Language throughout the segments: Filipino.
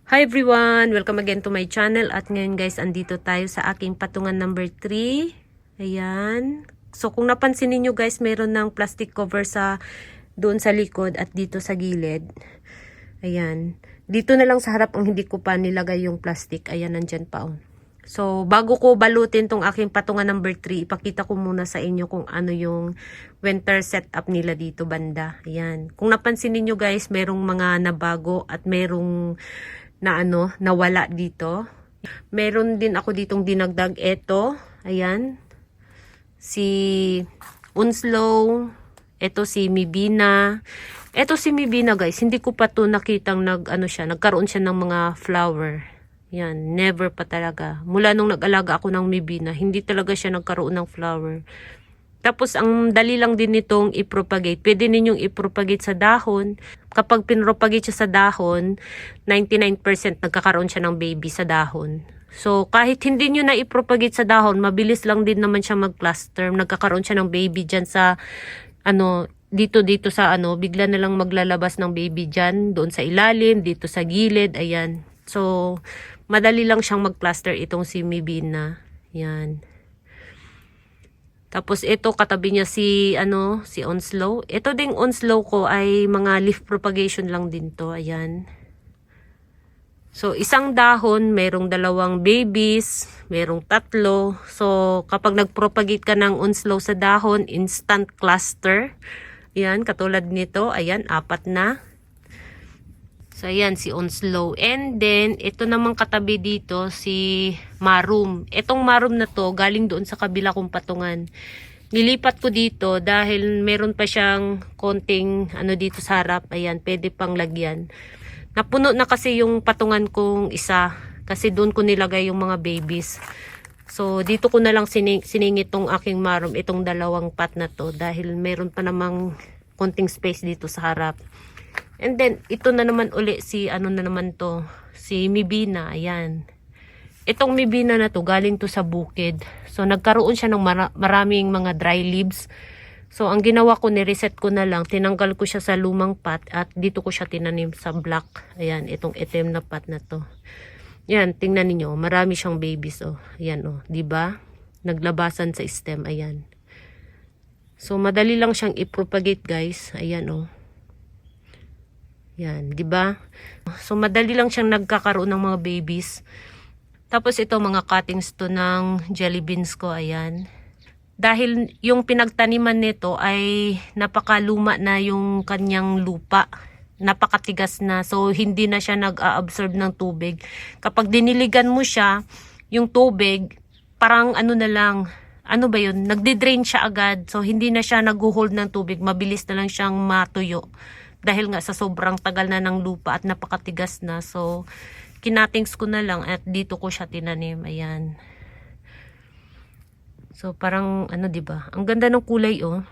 Hi everyone! Welcome again to my channel. At ngayon guys, andito tayo sa aking patungan number 3. Ayan. So kung napansin niyo guys, meron ng plastic cover sa doon sa likod at dito sa gilid. Ayan. Dito na lang sa harap ang hindi ko pa nilagay yung plastic. Ayan, nandyan pa oh. So bago ko balutin tong aking patungan number 3, ipakita ko muna sa inyo kung ano yung winter setup nila dito banda. Ayan. Kung napansin niyo guys, merong mga nabago at merong nawala dito. Meron din ako ditong dinagdag ito. Ayan. Si Unslow. Ito si Mibina. Ito si Mibina guys. Hindi ko pa to nakitang nagkaroon siya ng mga flower. Yan. Never pa talaga. Mula nung nag-alaga ako ng Mibina, hindi talaga siya nagkaroon ng flower. Tapos, ang dali lang din nitong i-propagate. Pwede ninyong i-propagate sa dahon. Kapag pinropagate siya sa dahon, 99% nagkakaroon siya ng baby sa dahon. So, kahit hindi nyo na i-propagate sa dahon, mabilis lang din naman siya mag-cluster. Nagkakaroon siya ng baby dyan sa, dito sa bigla na lang maglalabas ng baby dyan. Doon sa ilalim, dito sa gilid, ayan. So, madali lang siyang mag-cluster itong si Mibina. Yan. Tapos ito katabi niya si Onslow. Ito ding Onslow ko ay mga leaf propagation lang din to. Ayan. So isang dahon, merong 2 babies, merong 3. So kapag nagpropagate ka ng Onslow sa dahon, instant cluster. Ayan, katulad nito. Ayan, 4 na. So, ayan, si Onslow. And then, ito namang katabi dito, si Marum. Itong Marum na to, galing doon sa kabila kong patungan. Nilipat ko dito dahil meron pa siyang konting dito sa harap. Ayan, pwede pang lagyan. Napuno na kasi yung patungan kong isa. Kasi doon ko nilagay yung mga babies. So, dito ko na lang siningit tong aking Marum, itong 2 pot na to. Dahil meron pa namang konting space dito sa harap. And then, ito na naman uli si si Mibina, ayan. Itong Mibina na to, galing to sa bukid. So, nagkaroon siya ng maraming mga dry leaves. So, ang ginawa ko, ni-reset ko na lang, tinanggal ko siya sa lumang pot at dito ko siya tinanim sa black. Ayan, itong itim na pot na to. Ayan, tingnan niyo, marami siyang babies, oh. Ayan, oh, diba? Naglabasan sa stem, ayan. So, madali lang siyang i-propagate, guys. Ayan, oh. Yan, 'di ba? So madali lang siyang nagkakaroon ng mga babies. Tapos ito mga cuttings to ng jelly beans ko, ayan. Dahil yung pinagtaniman nito ay napakaluma na yung kanyang lupa. Napakatigas na. So hindi na siya nag-a-absorb ng tubig. Kapag diniligan mo siya, yung tubig parang na lang, nagde-drain siya agad. So hindi na siya nag-hold ng tubig, mabilis na lang siyang matuyo. Dahil nga sa sobrang tagal na ng lupa at napakatigas na. So, kinatings ko na lang at dito ko siya tinanim. Ayan. So, parang, diba? Ang ganda ng kulay, oh.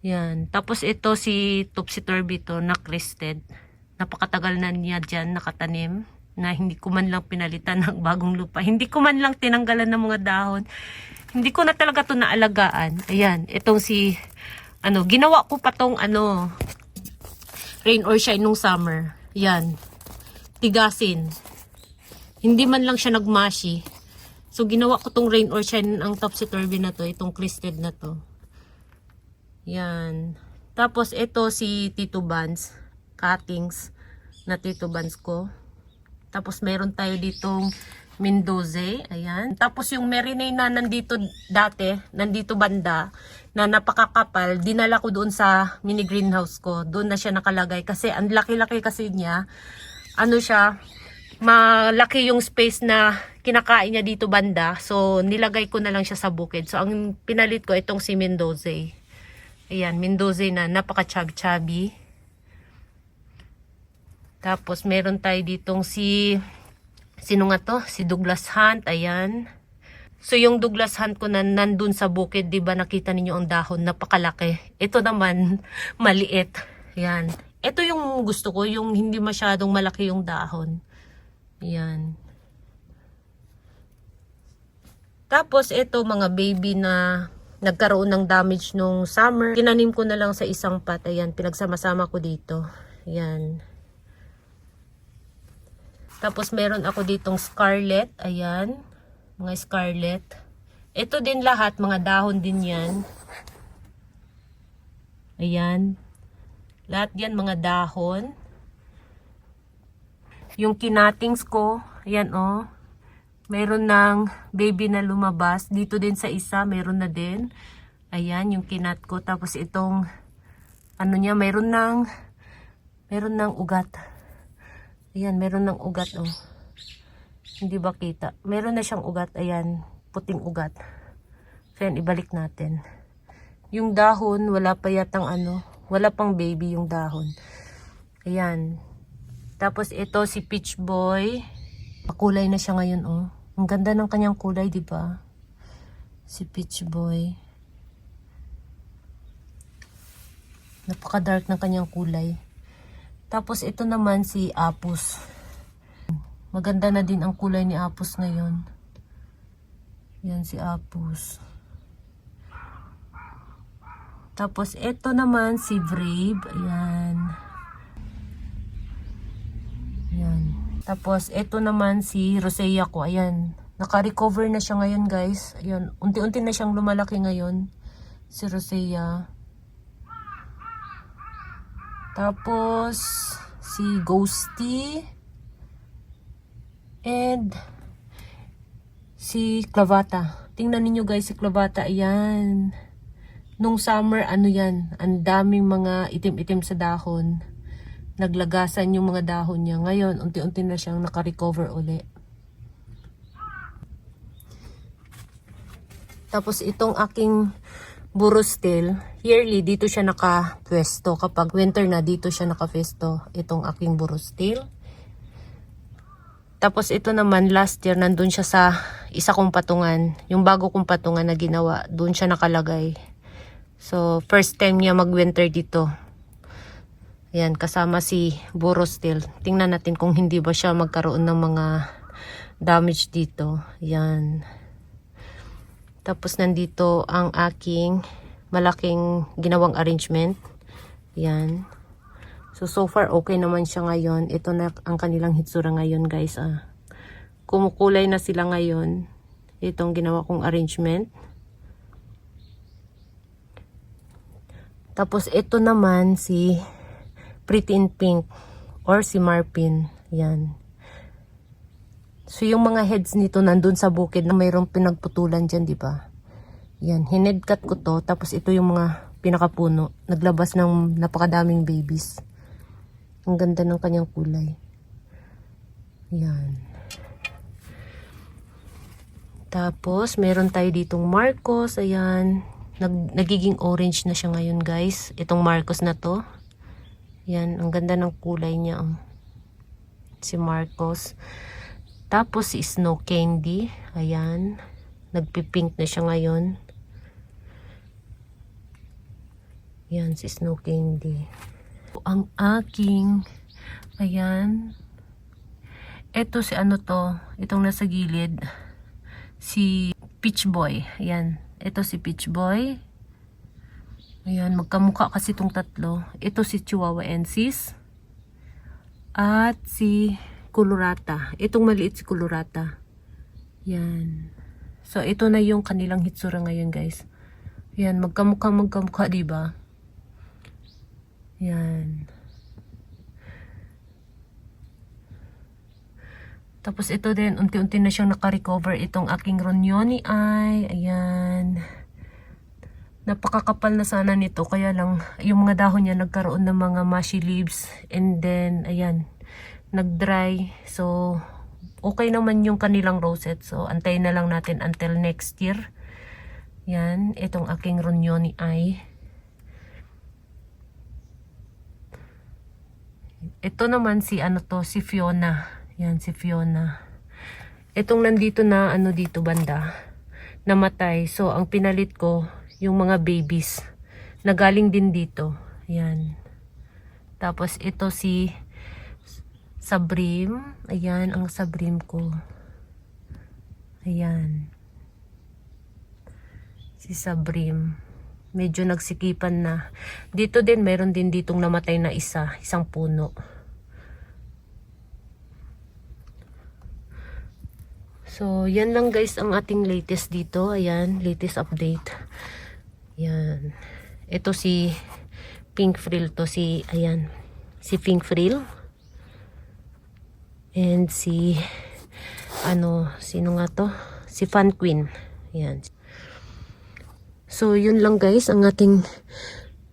Yan. Tapos, ito si Topsy-Turvy to, na crested. Napakatagal na niya dyan nakatanim. Na hindi ko man lang pinalitan ng bagong lupa. Hindi ko man lang tinanggalan ng mga dahon. Hindi ko na talaga to naalagaan. Ayan. Itong si... ginawa ko pa tong rain or shine nung summer. Yan. Tigasin. Hindi man lang siya nagmashi. So, ginawa ko tong rain or shine ang Topsy-Turvy na to. Itong crested na to. Yan. Tapos, ito si Tito Buns. Cuttings na Tito Buns ko. Tapos, meron tayo ditong Mendoza. Ayan. Tapos, yung Marinay na nandito banda, na napakakapal, dinala ko doon sa mini greenhouse ko. Doon na siya nakalagay kasi ang laki-laki kasi niya. Malaki yung space na kinakain niya dito banda. So, nilagay ko na lang siya sa bukid. So, ang pinalit ko itong si Mendoza. Ayan, Mendoza na napaka-chubby-chubby. Tapos, meron tayo ditong si Douglas Hunt. Ayan. So, yung Douglas Hunt ko na nandun sa bukid, diba nakita ninyo ang dahon, napakalaki. Ito naman, maliit. Yan. Ito yung gusto ko, yung hindi masyadong malaki yung dahon. Yan. Tapos, ito mga baby na nagkaroon ng damage nung summer. Tinanim ko na lang sa isang pot. Ayan, pinagsama-sama ko dito. Yan. Tapos meron ako ditong scarlet. Ayan. Mga scarlet. Ito din lahat. Mga dahon din yan. Ayan. Lahat yan mga dahon. Yung kinatings ko. Ayan oh. Meron ng baby na lumabas. Dito din sa isa. Meron na din. Ayan. Yung kinat ko. Tapos itong ano niya. Meron ng ugat. Ayan, meron ng ugat, oh. Hindi ba kita? Meron na siyang ugat, ayan. Puting ugat. So, yan, ibalik natin. Yung dahon, wala pa yatang ano. Wala pang baby yung dahon. Ayan. Tapos, ito si Peach Boy. Makulay na siya ngayon, oh. Ang ganda ng kanyang kulay, di ba? Si Peach Boy. Napaka-dark ng kanyang kulay. Tapos ito naman si Apus. Maganda na din ang kulay ni Apus ngayon. Yan si Apus. Tapos ito naman si Brave. Ayan. Ayan. Tapos ito naman si Rosea ko. Ayan. Naka-recover na siya ngayon guys. Ayan. Unti-unti na siyang lumalaki ngayon. Si Rosea. Tapos, si Ghosty. And, si Clavata. Tingnan ninyo guys si Clavata. Ayan. Nung summer, ano yan. Ang daming mga itim-itim sa dahon. Naglagasan yung mga dahon niya. Ngayon, unti-unti na siyang naka-recover uli. Tapos, itong aking Burostil, yearly dito siya nakapwesto. Kapag winter na, dito siya nakapwesto. Itong aking Burostil. Tapos ito naman, last year, nandun siya sa isa kong patungan. Yung bago kong patungan na ginawa, dun siya nakalagay. So, first time niya mag-winter dito. Ayan, kasama si Burostil. Tingnan natin kung hindi ba siya magkaroon ng mga damage dito. Ayan. Tapos nandito ang aking malaking ginawang arrangement. Yan. So far okay naman siya ngayon. Ito na ang kanilang hitsura ngayon guys. Kumukulay na sila ngayon. Itong ginawa kong arrangement. Tapos ito naman si Pretty in Pink or si Marpin. Yan. So, yung mga heads nito nandun sa bukid na mayroong pinagputulan dyan, di ba? Yan, hinedcut ko to. Tapos ito yung mga pinakapuno. Naglabas ng napakadaming babies. Ang ganda ng kanyang kulay. Yan. Tapos, meron tayo ditong Marcos. Ayan. Nagiging orange na siya ngayon, guys. Itong Marcos na to. Yan, ang ganda ng kulay niya. Si Marcos. Tapos si Snow Candy, ayan, nagpipink na siya ngayon. Yan si Snow Candy. Ang aking, ayan, eto si ano to, itong nasa gilid, si Peach Boy, ayan, eto si Peach Boy. Ayan, magkamukha kasi itong tatlo. Ito si Chihuahuensis. At si Colorata. Itong maliit si Colorata. Yan. So, ito na yung kanilang hitsura ngayon, guys. Yan, magkamukha, diba? Yan. Tapos, ito din, unti-unti na siyang naka-recover itong aking Ronyoni Eye. Ayan. Napakakapal na sana nito. Kaya lang, yung mga dahon niya nagkaroon ng mga mushy leaves. And then, ayan. Nag-dry. So, okay naman yung kanilang rosette. So, antayin na lang natin until next year. Yan. Itong aking Ronyoni Eye. Ito naman si ano to, si Fiona. Yan, si Fiona. Itong nandito na ano dito banda. Namatay. So, ang pinalit ko, yung mga babies. Nagaling din dito. Yan. Tapos, ito si Sabrim. Ayan, ang Sabrim ko. Ayan. Si Sabrim. Medyo nagsikipan na. Dito din, meron din ditong namatay na isang puno. So, yan lang guys ang ating latest dito. Ayan, latest update. Yan. Ito si Pink Frill to. Ayan. Si Pink Frill. And sino nga to? Si Fan Queen. Ayan. So, yun lang guys ang ating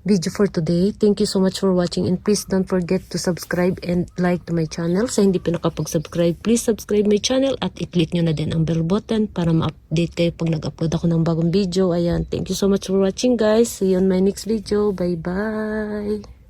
video for today. Thank you so much for watching, and please don't forget to subscribe and like to my channel. Sa hindi pa nakapag-subscribe, please subscribe my channel at i-click nyo na din ang bell button para ma-update kayo pag nag-upload ako ng bagong video. Ayan, thank you so much for watching guys. See you on my next video. Bye bye.